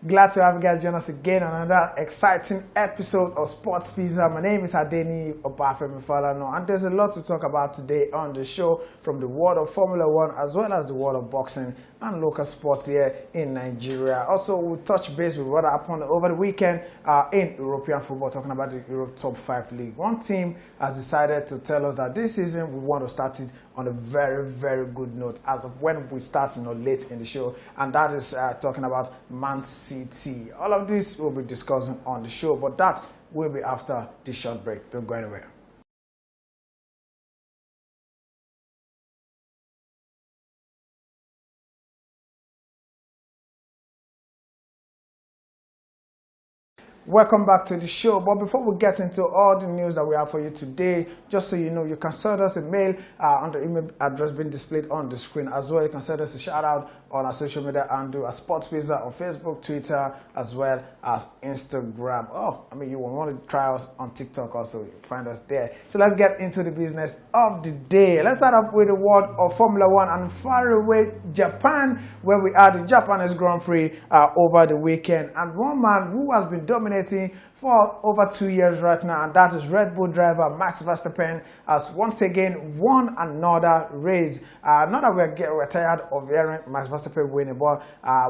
Glad to have you guys join us again on another exciting episode of Sports Pizza. My name is Adeni Obafemi Falano, and there's a lot to talk about today on the show, from the world of Formula One as well as the world of boxing and local sports here in Nigeria. Also, we'll touch base with what happened over the weekend in European football, talking about the Europe Top 5 League. One team has decided to tell us that this season we want to start it on a very, very good note as of when we start late in the show, and that is talking about Man City. All of this we'll be discussing on the show, but that will be after this short break. Don't go anywhere. Welcome back to the show. But before we get into all the news that we have for you today, just so you know, you can send us a mail on the email address being displayed on the screen. As well, you can send us a shout out on our social media and do a Sports Pizza on Facebook, Twitter, as well as Instagram. Oh, I mean, you will want to try us on TikTok also. You'll find us there. So let's get into the business of the day. Let's start up with the world of Formula One and far away Japan, where we had the Japanese Grand Prix over the weekend. And one man who has been dominating for over 2 years right now, and that is Red Bull driver Max Verstappen, has once again won another race. Not that we're tired of hearing Max Verstappen winning, but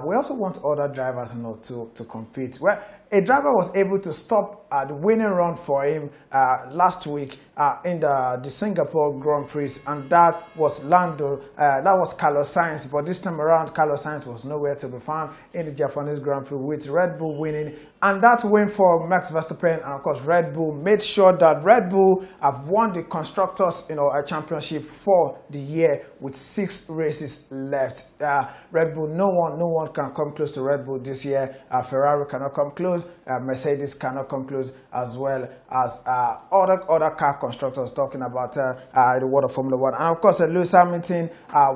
we also want other drivers to compete. Well, a driver was able to stop the winning run for him last week in the Singapore Grand Prix, and that was Carlos Sainz. But this time around, Carlos Sainz was nowhere to be found in the Japanese Grand Prix, with Red Bull winning. And that win for Max Verstappen, and of course Red Bull made sure that Red Bull have won the constructors a championship for the year with 6 races left. Red Bull, no one can come close to Red Bull this year. Ferrari cannot come close. Mercedes cannot come close, as well as other car constructors, talking about the world of Formula One. And of course, Lewis Hamilton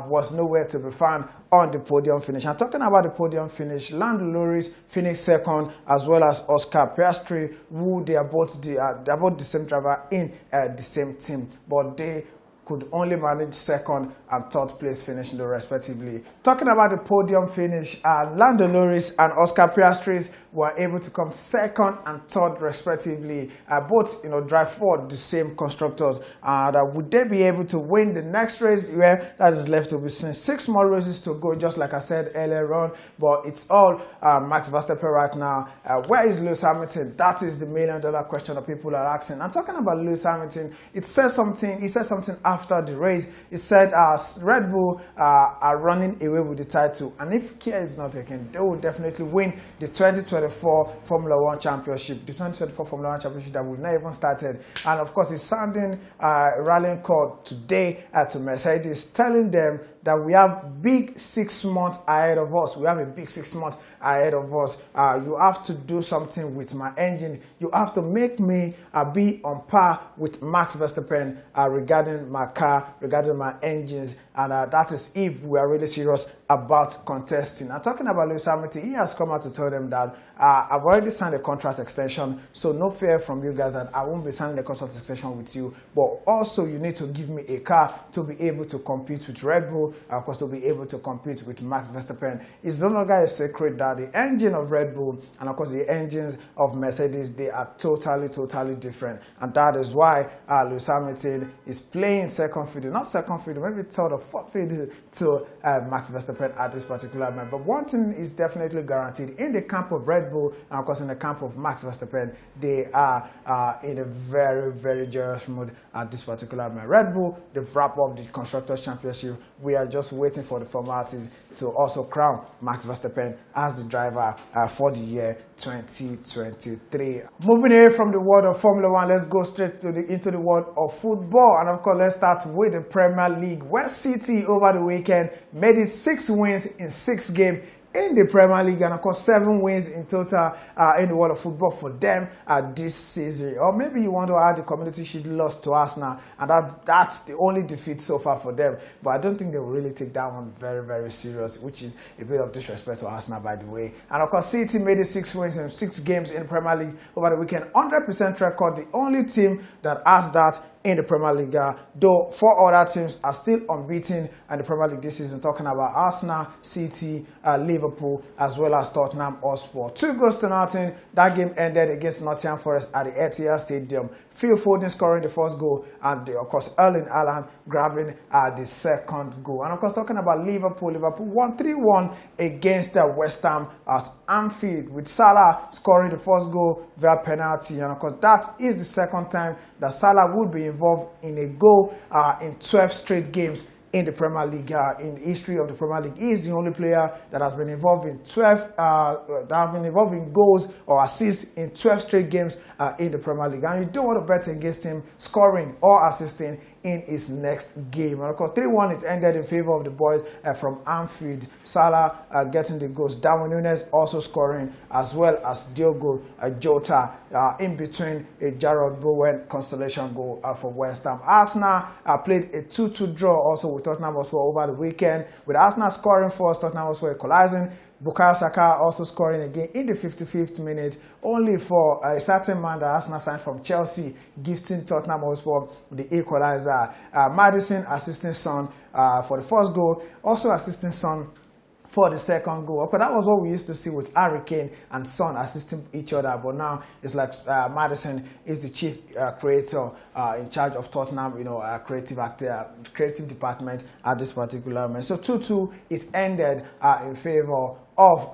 was nowhere to be found on the podium finish. And talking about the podium finish, Lando Norris finished second, as well as Oscar Piastri, who they are both the same driver in the same team, but they could only manage second and third place finishing respectively. Talking about the podium finish, Lando Norris and Oscar Piastri were able to come second and third respectively. Both drive for the same constructors. Would they be able to win the next race? Where that is left to be seen. 6 more races to go, just like I said earlier on. But it's all Max Verstappen right now. Where is Lewis Hamilton? That is the $1 million question that people are asking. And talking about Lewis Hamilton, he said something after the race. He said Red Bull are running away with the title, and if care is not taken, they will definitely win the 2024 Formula One Championship, the 2024 Formula One Championship that we've not even started. And of course, he's sounding a rallying call today to Mercedes, telling them that we have big 6 months ahead of us. We have a big 6 months ahead of us. You have to do something with my engine. You have to make me be on par with Max Verstappen regarding my car, regarding my engines, and that is if we are really serious about contesting. Now, talking about Lewis Hamilton, he has come out to tell them that I've already signed a contract extension, so no fear from you guys that I won't be signing a contract extension with you, but also you need to give me a car to be able to compete with Red Bull, of course, to be able to compete with Max Verstappen. It's no longer a secret that the engine of Red Bull and of course the engines of Mercedes, they are totally different, and that is why Lewis Hamilton is playing second fiddle, not second fiddle, maybe third or fourth fiddle to Max Verstappen at this particular moment. But one thing is definitely guaranteed: in the camp of Red Bull and of course in the camp of Max Verstappen, they are in a very joyous mood at this particular moment. Red Bull, they've wrapped up the Constructors' Championship. We are just waiting for the formalities to also crown Max Verstappen as the driver for the year 2023. Moving away from the world of Formula One, let's go straight into the world of football. And of course, let's start with the Premier League, where City over the weekend made it 6 wins in 6 games in the Premier League, and of course 7 wins in total in the world of football for them this season. Or maybe you want to add the Community Shield loss to Arsenal, and that's the only defeat so far for them. But I don't think they will really take that one very serious, which is a bit of disrespect to Arsenal, by the way. And of course, City made it 6 wins in 6 games in the Premier League over the weekend. 100% record, the only team that has that in the Premier League, though 4 other teams are still unbeaten in the Premier League this season, talking about Arsenal, City, Liverpool, as well as Tottenham Hotspur. 2-0. That game ended against Nottingham Forest at the Etihad Stadium. Phil Foden scoring the first goal, and of course Erling Haaland grabbing the second goal. And of course, talking about Liverpool won 3-1 against West Ham at Anfield, with Salah scoring the first goal via penalty. And of course, that is the second time that Salah would be involved in a goal in 12 straight games in the Premier League. In the history of the Premier League, he is the only player that has been involved in 12 that have been involved in goals or assists in 12 straight games in the Premier League. And you don't want to bet against him scoring or assisting in his next game. And of course, 3-1 it ended in favor of the boys from Anfield. Salah getting the goals, Darwin Núñez also scoring, as well as Diogo Jota in between a Jarrod Bowen consolation goal for West Ham. Arsenal played a 2-2 draw also with Tottenham Hotspur over the weekend, with Arsenal scoring first, Tottenham Hotspur equalizing. Bukayo Saka also scoring again in the 55th minute, only for a certain man that Arsenal signed from Chelsea, gifting Tottenham Hotspur the equalizer. Maddison assisting Son for the first goal, also assisting Son for the second goal. Okay, that was what we used to see with Harry Kane and Son assisting each other, but now it's like Maddison is the chief creator in charge of Tottenham, creative department at this particular moment. So 2-2, it ended in favor of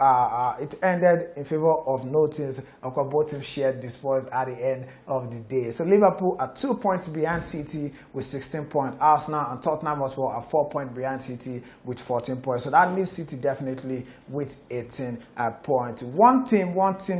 no teams. Of course, both teams shared the spoils at the end of the day. So Liverpool are 2 points behind City with 16 points. Arsenal and Tottenham as well are 4 points behind City with 14 points. So that leaves City definitely with 18 points. One team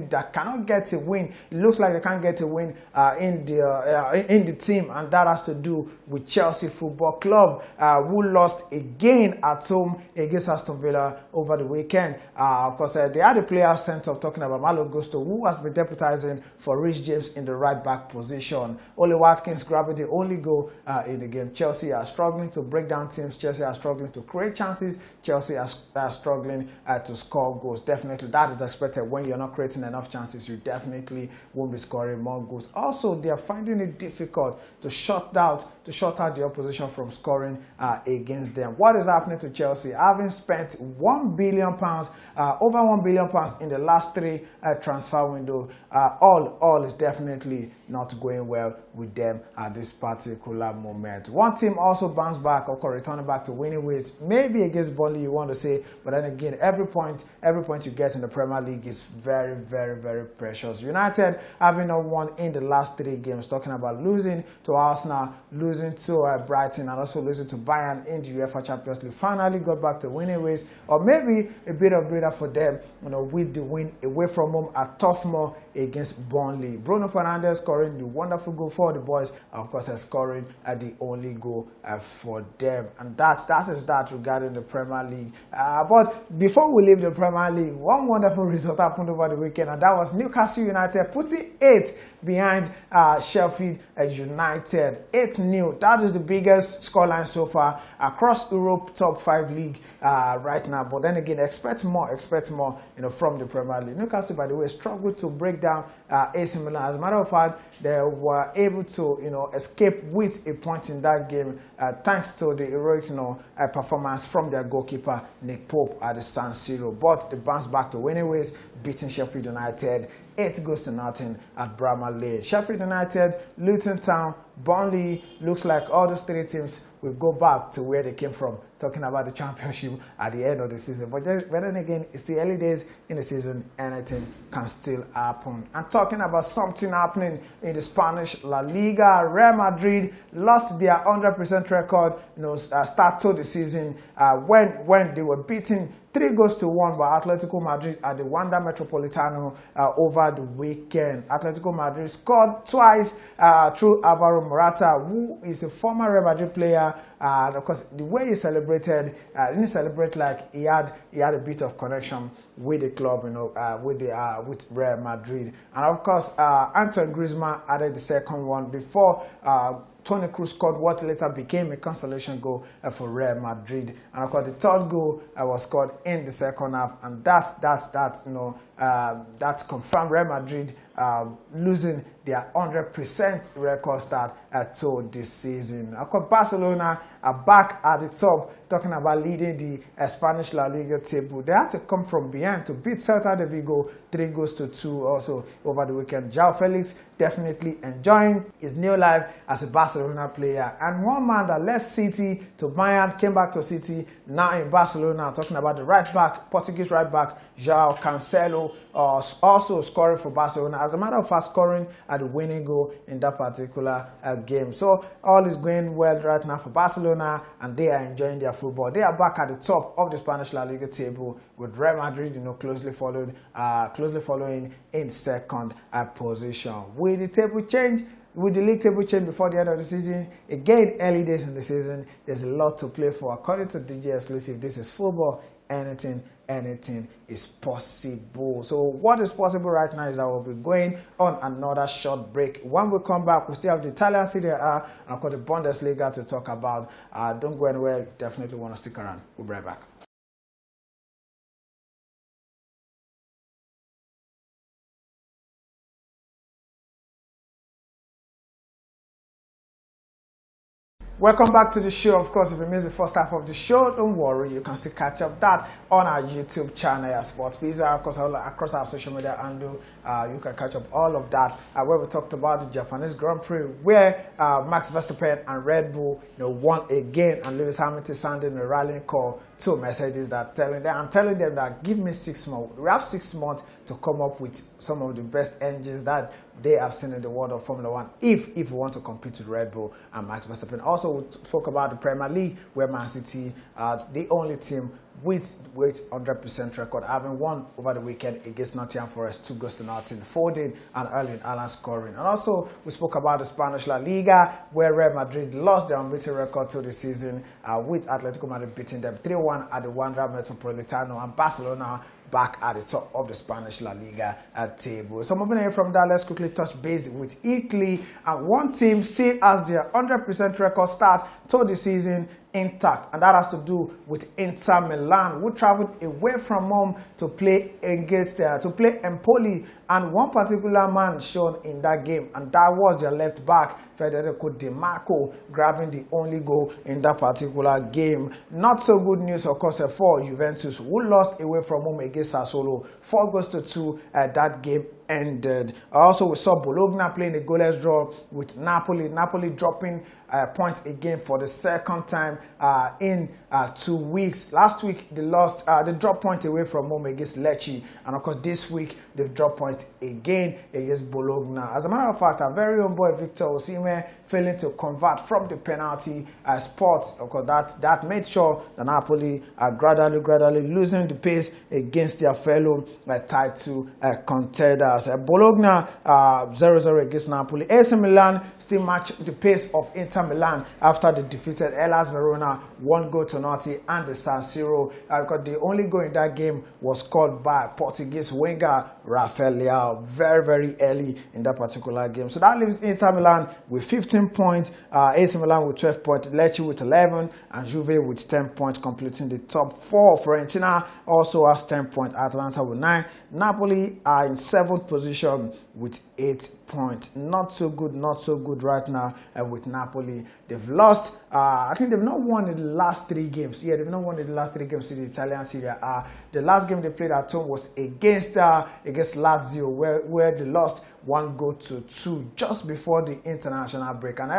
that cannot get a win. It looks like they can't get a win in the team, and that has to do with Chelsea Football Club, who lost again at home against Aston Villa over the weekend. Of course, they had a player sent off, talking about Malo Gusto, who has been deputizing for Rich James in the right back position. Oli Watkins grabbing the only goal in the game. Chelsea are struggling to break down teams. Chelsea are struggling to create chances. Chelsea are struggling to score goals. Definitely, that is expected. When you're not creating enough chances, you definitely won't be scoring more goals. Also, they are finding it difficult to shut out the opposition from scoring against them. What is happening to Chelsea? Having spent £1 billion, over £1 billion in the last 3 transfer window, all is definitely not going well with them at this particular moment. One team also bounced back, of course, returning back to winning ways, maybe against Burnley, you want to say, but then again, every point you get in the Premier League is very, very, very precious. United having not won in the last 3 games, talking about losing to Arsenal, losing to Brighton, and also losing to Bayern in the UEFA Champions League. Finally got back to winning ways, or maybe a bit of breather for them, with the win away from home at Toughmore against Burnley. Bruno Fernandes scoring the wonderful goal for the boys, of course, scoring the only goal for them. And that is that regarding the Premier League. But before we leave the Premier League, one wonderful result happened over the weekend, and that was Newcastle United putting 8 behind Sheffield United. 8-0. That is the biggest scoreline so far across Europe top 5 league right now. But then again, expect more from the Premier League. Newcastle, by the way, struggled to break down AC Milan. As a matter of fact, they were able to escape with a point in that game thanks to the heroic performance from their goalkeeper Nick Pope at the San Siro. But they bounced back to winning ways, beating Sheffield United 8-0 at Bramall Lane. Sheffield United, Luton Town, Burnley, looks like all those 3 teams will go back to where they came from, talking about the championship at the end of the season. But then again, it's the early days in the season, anything can still happen. And talking about something happening in the Spanish La Liga, Real Madrid lost their 100% record, start to the season when they were beaten 3-1 by Atletico Madrid at the Wanda Metropolitano over the weekend. Atletico Madrid scored twice through Alvaro Morata, who is a former Real Madrid player. And of course, the way he celebrated, he didn't celebrate like he had a bit of connection with the club, with Real Madrid. And of course, Antoine Griezmann added the second one before Toni Kroos scored what later became a consolation goal for Real Madrid. And of course, the third goal was scored in the second half, and that confirmed Real Madrid losing their 100% record start to this season. Of course, Barcelona are back at the top, talking about leading the Spanish La Liga table. They had to come from behind to beat Celta de Vigo 3-2 also over the weekend. João Felix definitely enjoying his new life as a Barcelona player. And one man that left City to Bayern, came back to City, now in Barcelona, talking about the right back, Portuguese right back, João Cancelo, also scoring for Barcelona. As a matter of fact, scoring at the winning goal in that particular game. So all is going well right now for Barcelona, and they are enjoying their football. They are back at the top of the Spanish La Liga table, with Real Madrid, closely following in second position. With the table change, with the league table change before the end of the season, again, early days in the season, there's a lot to play for. According to DJ Exclusive, this is football. Anything is possible. So what is possible right now is that we'll be going on another short break. When we come back, we still have the Italian Serie A and of course the Bundesliga to talk about. Don't go anywhere. Definitely want to stick around. We'll be right back. Welcome back to the show. Of course, if you missed the first half of the show, don't worry, you can still catch up that on our YouTube channel at Sports Pizza. Of course, across our social media handle, you can catch up all of that. Where we talked about the Japanese Grand Prix, where Max Verstappen and Red Bull, won again, and Lewis Hamilton sounding a rallying call to Mercedes that I'm telling them that give me 6 months. We have 6 months to come up with some of the best engines that they have seen in the world of Formula One if we want to compete with Red Bull and Max Verstappen. Also, we spoke about the Premier League, where Man City are the only team with 100% record, having won over the weekend against Nottingham Forest 2-0, Foden and Erling Haaland scoring. And also, we spoke about the Spanish La Liga, where Real Madrid lost their unbeaten record to the season, with Atletico Madrid beating them 3-1 at the Wanda Metropolitano, and Barcelona back at the top of the Spanish La Liga table. So moving away from that, let's quickly touch base with Italy. And one team still has their 100% record start to the season intact, and that has to do with Inter Milan, who traveled away from home to play Empoli, and one particular man shown in that game, and that was their left back Federico Di Marco, grabbing the only goal in that particular game. Not so good news, of course, for Juventus, who lost away from home against Sassuolo 4-2. That game ended. Also, we saw Bologna playing a goalless draw with Napoli. Napoli dropping points again for the second time in 2 weeks. Last week they dropped point away from home against Lecce, and of course this week they've dropped point again against Bologna. As a matter of fact, our very own boy Victor Osimhen failing to convert from the penalty spot. Of course, that made sure that Napoli are gradually losing the pace against their fellow title contenders. Bologna 0-0 against Napoli. AC Milan still match the pace of Inter Milan after they defeated Hellas Verona 1-0 and the San Siro. Because the only goal in that game was scored by Portuguese winger Rafael Leao very early in that particular game. So that leaves Inter Milan with 15 points, AC Milan with 12 points, Lecce with 11, and Juve with 10 points, completing the top 4. Fiorentina also has 10 points, Atalanta with 9. Napoli are in 7th position with 8 points. Not so good right now with Napoli. They've lost, I think they've not won in the last 3 games. Yeah, they've not won in the last 3 games in the Italian Serie A. The last game they played at home was against Lazio, where they lost 1-2 just before the international break. And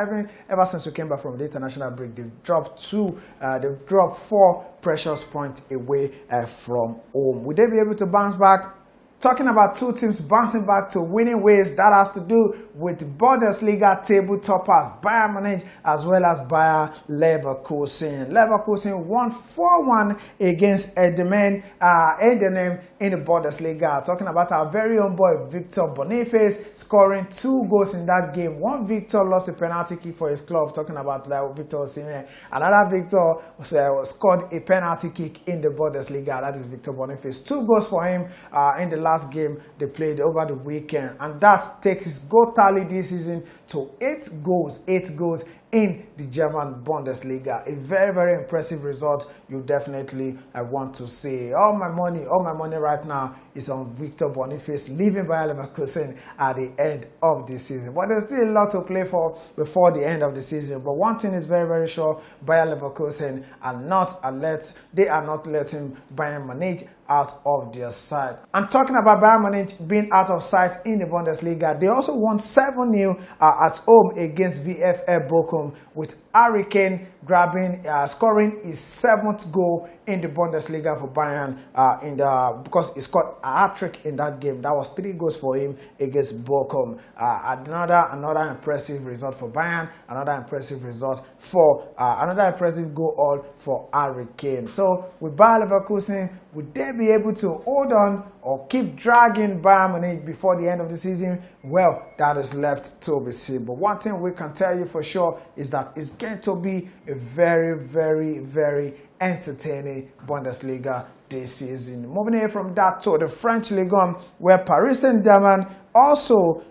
ever since we came back from the international break, they've dropped 4 precious points away from home. Will they be able to bounce back? Talking about 2 teams bouncing back to winning ways, that has to do with Bundesliga table toppers Bayern Munich as well as Bayer Leverkusen. Leverkusen won 4-1 against Edemen in the Bundesliga. Talking about our very own boy Victor Boniface scoring 2 goals in that game. One Victor lost a penalty kick for his club. Talking about Victor Osimhen. Another Victor scored a penalty kick in the Bundesliga. That is Victor Boniface. 2 goals for him in the last game they played over the weekend, and that takes his goal tally this season to 8 goals in the German Bundesliga. A very, very impressive result. You definitely want to see. All my money right now is on Victor Boniface leaving Bayer Leverkusen at the end of the season. But there's still a lot to play for before the end of the season. But one thing is very, very sure: Bayer Leverkusen are not letting Bayern Munich out of their sight. And talking about Bayern Munich being out of sight in the Bundesliga, they also won 7-0 at home against VfL Bochum, with Harry Kane scoring his 7th goal in the Bundesliga for Bayern because he scored a hat-trick in that game. That was 3 goals for him against Bochum. Another impressive result for Bayern, another impressive goal for Harry Kane. So with Bayer Leverkusen, would they be able to hold on or keep dragging Bayern Munich before the end of the season? Well, that is left to be seen. But one thing we can tell you for sure is that it's going to be a very, very, very entertaining Bundesliga this season. Moving away from that to the French Ligue 1, where Paris Saint-Germain also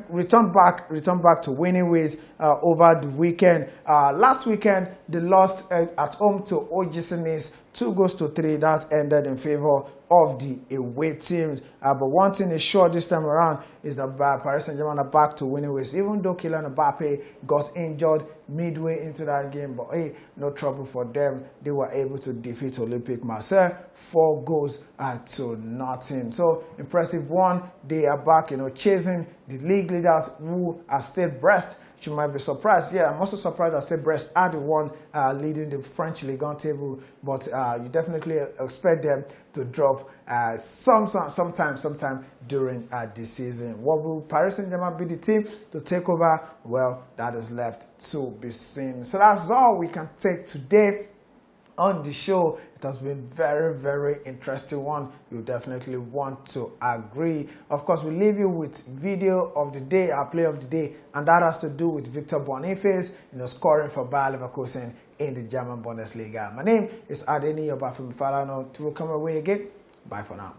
returned back to winning ways over the weekend. Last weekend, they lost at home to OGC Nice 2-3. That ended in favor of the away teams. But one thing is sure this time around is that Paris Saint-Germain are back to winning ways, even though Kylian Mbappe got injured midway into that game. But hey, no trouble for them. They were able to defeat Olympique Marseille 4-0. So impressive one. They are back, chasing the league leaders who are still Brest. You might be surprised. Yeah, I'm also surprised that Stade Brest are the one leading the French Ligue 1 table, but you definitely expect them to drop sometime during the season. What will Paris Saint-Germain be the team to take over? Well, that is left to be seen. So that's all we can take today on the show. It has been very, very interesting one. You definitely want to agree. Of course, we leave you with video of the day, our play of the day, and that has to do with Victor Boniface, scoring for Bayer Leverkusen in the German Bundesliga. My name is Adeni Obafemi Falana. To come away again. Bye for now.